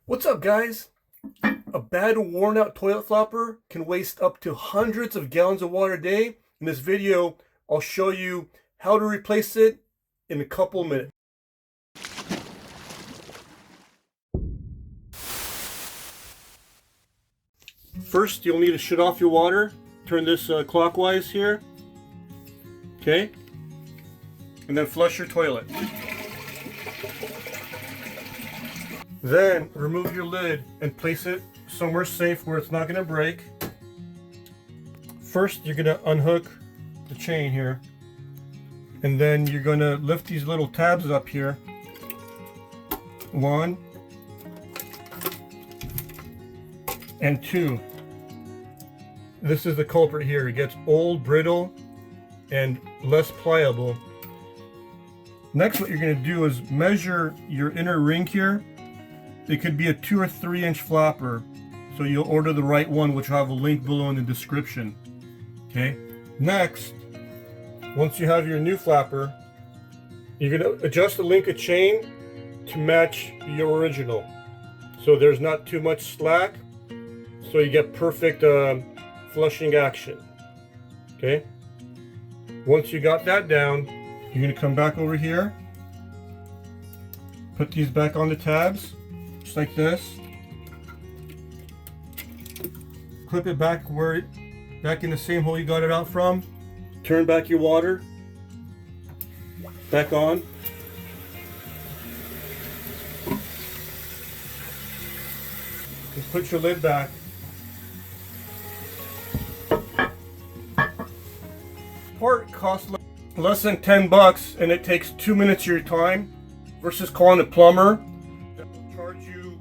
What's up, guys? A bad worn out toilet flopper can waste up to hundreds of gallons of water a day. In this video, I'll show you how to replace it in a couple minutes. First, you'll need to shut off your water. Turn this clockwise here. Okay? And then flush your toilet. Then remove your lid and place it somewhere safe where it's not going to break. First, you're going to unhook the chain here, and then you're going to lift these little tabs up here. 1 and 2. This is the culprit here. It gets old, brittle, and less pliable. Next, what you're going to do is measure your inner ring here. It could be a 2 or 3 inch flopper, so you'll order the right one, which I'll have a link below in the description. Okay. Next, once you have your new flapper, you're going to adjust the link of chain to match your original, so there's not too much slack, so you get perfect flushing action. Okay. Once you got that down, you're going to come back over here, put these back on the tabs. Just like this. Clip it back back in the same hole you got it out from. Turn back your water back on. Just put your lid back. Part costs less than 10 bucks, and it takes 2 minutes of your time versus calling a plumber. Charge you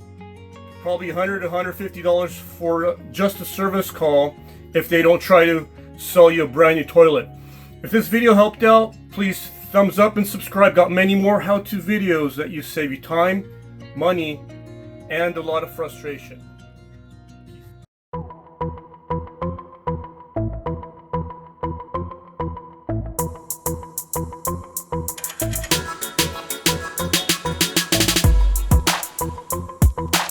probably $100 to $150 for just a service call if they don't try to sell you a brand new toilet. If this video helped out, please thumbs up and subscribe. Got many more how-to videos that you save you time, money, and a lot of frustration.